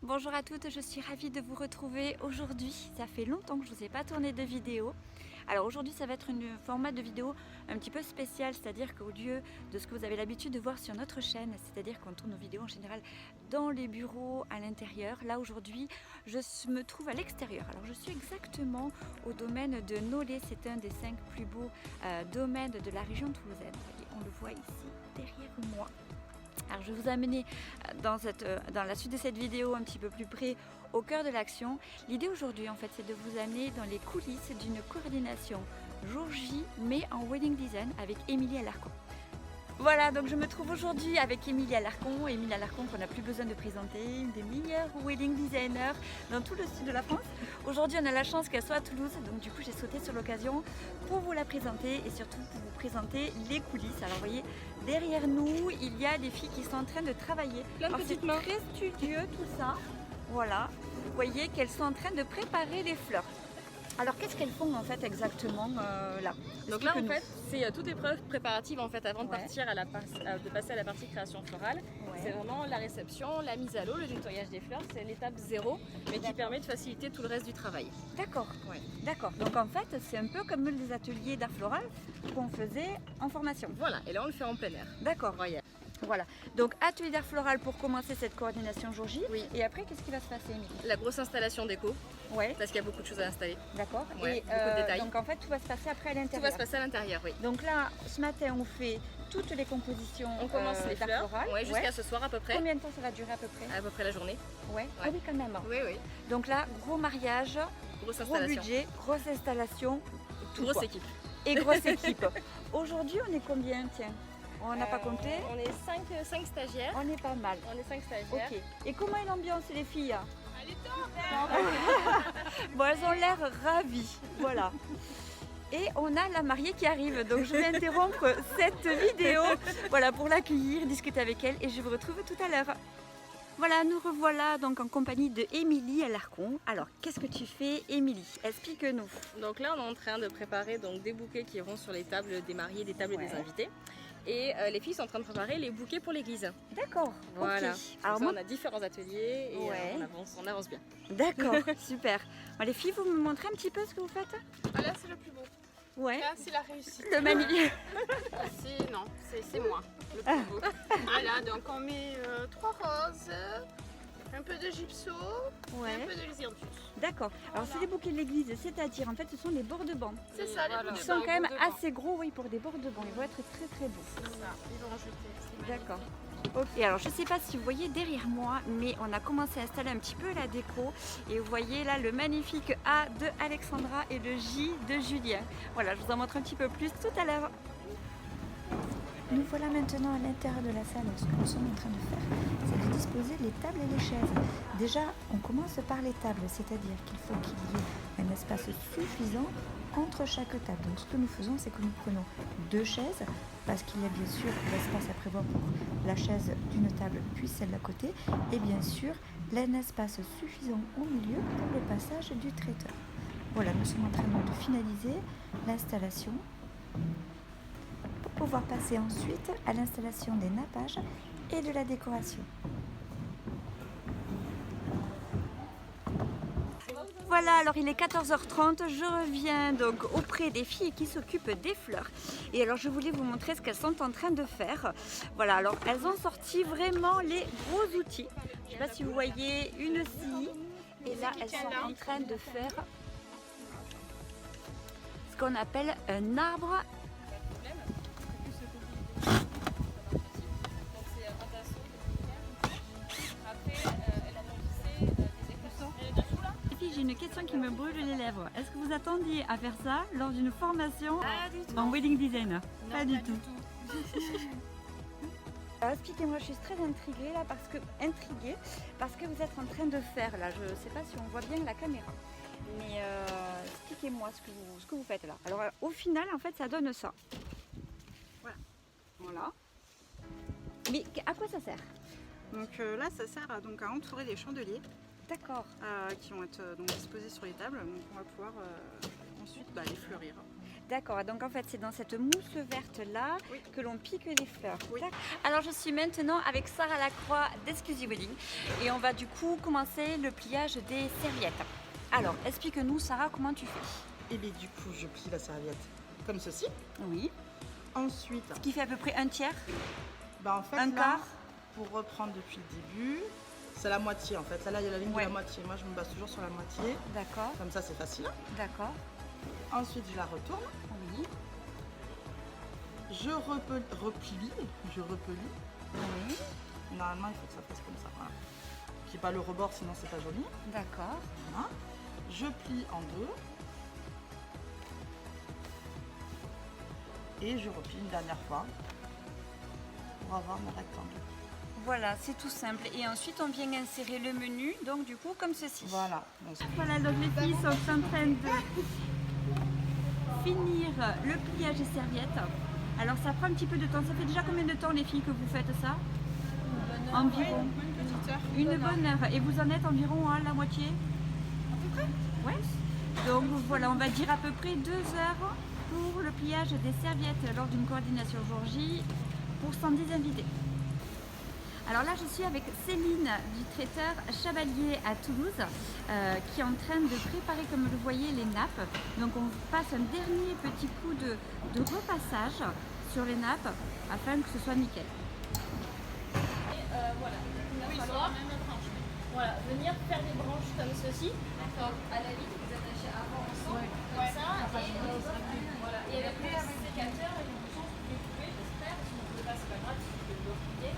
Bonjour à toutes, je suis ravie de vous retrouver aujourd'hui. Ça fait longtemps que je ne vous ai pas tourné de vidéo. Alors aujourd'hui ça va être un format de vidéo un petit peu spécial, c'est-à-dire qu'au lieu de ce que vous avez l'habitude de voir sur notre chaîne, c'est-à-dire qu'on tourne nos vidéos en général dans les bureaux, à l'intérieur, là aujourd'hui je me trouve à l'extérieur. Alors je suis exactement au domaine de Nolay, c'est un des 5 plus beaux domaines de la région toulousaine. Voyez, on le voit ici derrière moi. Alors je vais vous amener dans la suite de cette vidéo un petit peu plus près au cœur de l'action. L'idée aujourd'hui en fait c'est de vous amener dans les coulisses d'une coordination jour J mais en wedding design avec Émilie Alarcon. Voilà, donc je me trouve aujourd'hui avec Émilie Alarcon. Émilie Alarcon qu'on n'a plus besoin de présenter, une des meilleures wedding designers dans tout le sud de la France. Aujourd'hui on a la chance qu'elle soit à Toulouse, donc du coup j'ai sauté sur l'occasion pour vous la présenter et surtout pour vous présenter les coulisses. Alors vous voyez, derrière nous il y a des filles qui sont en train de travailler. Plein de petites mains. C'est très studieux tout ça. Voilà, vous voyez qu'elles sont en train de préparer les fleurs. Alors qu'est-ce qu'elles font en fait exactement là? Donc là en fait c'est toute épreuve préparative en fait avant de partir de passer à la partie création florale. C'est vraiment la réception, la mise à l'eau, le nettoyage des fleurs, c'est l'étape 0 mais qui permet de faciliter tout le reste du travail. D'accord, d'accord. Donc en fait c'est un peu comme les ateliers d'art floral qu'on faisait en formation. Voilà, et là on le fait en plein air. D'accord. Voilà, donc atelier d'art floral pour commencer cette coordination jour J. Oui. Et après, qu'est-ce qui va se passer, Émilie? La grosse installation déco, Ouais. parce qu'il y a beaucoup de choses à installer. D'accord. Ouais, Et beaucoup de détails. donc en fait, tout va se passer après à l'intérieur. Tout va se passer à l'intérieur, oui. Donc là, ce matin, on fait toutes les compositions. On commence les d'art fleurs, floral. jusqu'à ce soir à peu près. Combien de temps ça va durer à peu près? À peu près la journée. Ouais. Ah oui, quand même. Oui, oui. Donc là, gros mariage, Grosse gros installation. budget, grosse installation, tout Grosse quoi. équipe. Et grosse équipe. Aujourd'hui, on est combien, tiens? On n'a pas compté? On est 5 stagiaires. On est pas mal. On est 5 stagiaires. Ok. Et comment est l'ambiance, les filles? Elle est top. Bon, elles ont l'air ravies. Voilà. Et on a la mariée qui arrive. Donc je vais interrompre cette vidéo voilà, pour l'accueillir, discuter avec elle et je vous retrouve tout à l'heure. Voilà, nous revoilà donc en compagnie de Émilie Alarcon. Alors, qu'est-ce que tu fais, Émilie? Explique-nous. Donc là, on est en train de préparer donc, des bouquets qui iront sur les tables des mariés, des tables des invités. Et les filles sont en train de préparer les bouquets pour l'église. D'accord. Voilà. Okay. Alors on a différents ateliers et on avance bien. D'accord, super. Bon, les filles, vous me montrez un petit peu ce que vous faites? Ah là c'est le plus beau. Ouais. Là c'est la réussite. Le magnifique. Non, c'est moi le plus beau. Voilà, donc on met 3 roses, un peu de gypso et un peu de lysirdus. D'accord. Alors c'est les bouquets de l'église, c'est-à-dire en fait ce sont des bords de banc. C'est ça, les Ils sont quand même assez gros, oui, pour des bords de banc. Ils vont être très très beaux. C'est ça, ils vont en jeter. D'accord. Ok, alors je sais pas si vous voyez derrière moi, mais on a commencé à installer un petit peu la déco et vous voyez là le magnifique A de Alexandra et le J de Julien. Voilà, je vous en montre un petit peu plus tout à l'heure. Nous voilà maintenant à l'intérieur de la salle. Ce que nous sommes en train de faire, c'est de disposer les tables et les chaises. Déjà, on commence par les tables, c'est-à-dire qu'il faut qu'il y ait un espace suffisant entre chaque table. Donc ce que nous faisons, c'est que nous prenons 2 chaises, parce qu'il y a bien sûr l'espace à prévoir pour la chaise d'une table puis celle d'à côté, et bien sûr un espace suffisant au milieu pour le passage du traiteur. Voilà, nous sommes en train de finaliser l'installation pour pouvoir passer ensuite à l'installation des nappages et de la décoration. Voilà, alors il est 14h30, je reviens donc auprès des filles qui s'occupent des fleurs. Et alors je voulais vous montrer ce qu'elles sont en train de faire. Voilà, alors elles ont sorti vraiment les gros outils. Je ne sais pas si vous voyez une scie. Et là, elles sont en train de faire ce qu'on appelle un arbre. J'ai une question qui me brûle les lèvres. Est-ce que vous attendiez à faire ça lors d'une formation en wedding design? Pas du tout. Expliquez-moi, je suis très intriguée là parce que vous êtes en train de faire là. Je ne sais pas si on voit bien la caméra, mais expliquez-moi ce que vous faites là. Alors au final, en fait, ça donne ça. Voilà. Mais à quoi ça sert? Donc là, ça sert à entourer les chandeliers. D'accord. Qui vont être donc disposés sur les tables. Donc on va pouvoir ensuite les fleurir. D'accord, donc en fait c'est dans cette mousse verte là Oui. que l'on pique les fleurs. Oui. D'accord. Alors je suis maintenant avec Sarah Lacroix d'Exclusive Wedding et on va du coup commencer le pliage des serviettes. Alors explique-nous Sarah comment tu fais. Et bien du coup je plie la serviette comme ceci. Oui. Ensuite, Ce qui fait à peu près un tiers. en fait Un là, quart. pour reprendre depuis le début, c'est la moitié en fait. Là il y a la ligne Ouais. de la moitié. Moi je me base toujours sur la moitié. D'accord, Comme ça c'est facile. d'accord. Ensuite je la retourne. Oui. Je replie. Je replie. Oui. Normalement il faut que ça fasse comme ça. Voilà. Qu'il n'y ait pas le rebord sinon c'est pas joli. D'accord. Voilà. Je plie en deux. Et je replie une dernière fois pour avoir mon rectangle. Voilà, c'est tout simple. Et ensuite on vient insérer le menu, donc du coup comme ceci. Voilà. Donc, Voilà, donc les filles sont en train de finir le pliage des serviettes. Alors ça prend un petit peu de temps. Ça fait déjà combien de temps les filles que vous faites ça? Environ Une petite heure. une bonne heure. Et vous en êtes environ à la moitié? À peu près. Ouais. Donc voilà, on va dire à peu près 2 heures pour le pliage des serviettes lors d'une coordination jour J pour 110 invités. Alors là, je suis avec Céline du traiteur Chabalier à Toulouse qui est en train de préparer, comme vous le voyez, les nappes. Donc on passe un dernier petit coup de repassage sur les nappes afin que ce soit nickel. Voilà, il va falloir venir faire des branches comme ceci. Donc à la limite, vous attachez avant ensemble, comme ça, et avec le sécateur, et une chance vous pouvez couper, j'espère, si vous ne pouvez pas, c'est pas grave, si vous pouvez le replier.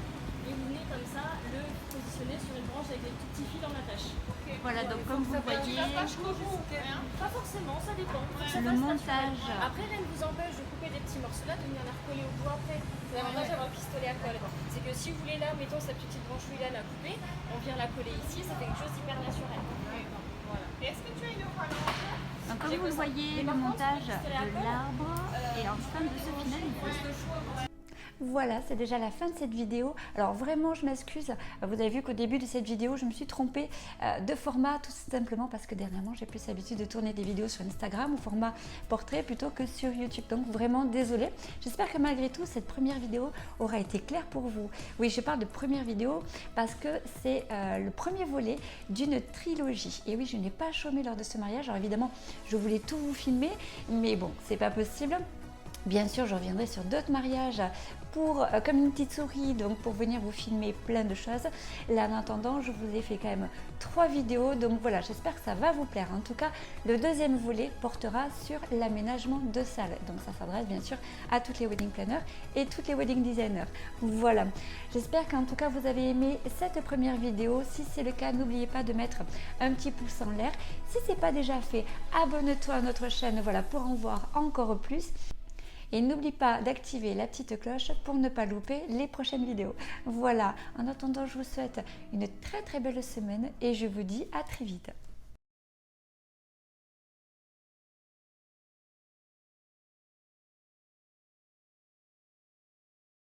Et vous venez comme ça le positionner sur une branche avec des tout petits fils en attache. Voilà, donc comme vous le voyez, Pas forcément, ça dépend. Faut que ça le fasse montage. naturel. Après, rien ne vous empêche de couper des petits morceaux là, de venir la recoller au bout après. C'est l'avantage d'avoir un pistolet à colle. C'est que si vous voulez là, mettons cette petite branche là la couper, on vient la coller ici, ça fait quelque chose d'hyper naturel. Voilà. Est-ce que tu as une rallonge? Donc comme vous le voyez, le montage de l'arbre est en train de se finaliser. Voilà, c'est déjà la fin de cette vidéo. Alors vraiment, je m'excuse. Vous avez vu qu'au début de cette vidéo, je me suis trompée de format, tout simplement parce que dernièrement, j'ai plus l'habitude de tourner des vidéos sur Instagram au format portrait plutôt que sur YouTube. Donc vraiment désolée. J'espère que malgré tout, cette première vidéo aura été claire pour vous. Oui, je parle de première vidéo parce que c'est le premier volet d'une trilogie. Et oui, je n'ai pas chômé lors de ce mariage. Alors évidemment, je voulais tout vous filmer, mais bon, c'est pas possible. Bien sûr, je reviendrai sur d'autres mariages pour, comme une petite souris, donc pour venir vous filmer plein de choses. Là, en attendant, je vous ai fait quand même 3 vidéos, donc voilà, j'espère que ça va vous plaire. En tout cas, le deuxième volet portera sur l'aménagement de salle. Donc ça s'adresse bien sûr à toutes les wedding planners et toutes les wedding designers. Voilà, j'espère qu'en tout cas vous avez aimé cette première vidéo. Si c'est le cas, n'oubliez pas de mettre un petit pouce en l'air. Si ce n'est pas déjà fait, abonne-toi à notre chaîne, voilà, pour en voir encore plus. Et n'oublie pas d'activer la petite cloche pour ne pas louper les prochaines vidéos. Voilà, en attendant, je vous souhaite une très belle semaine et je vous dis à très vite.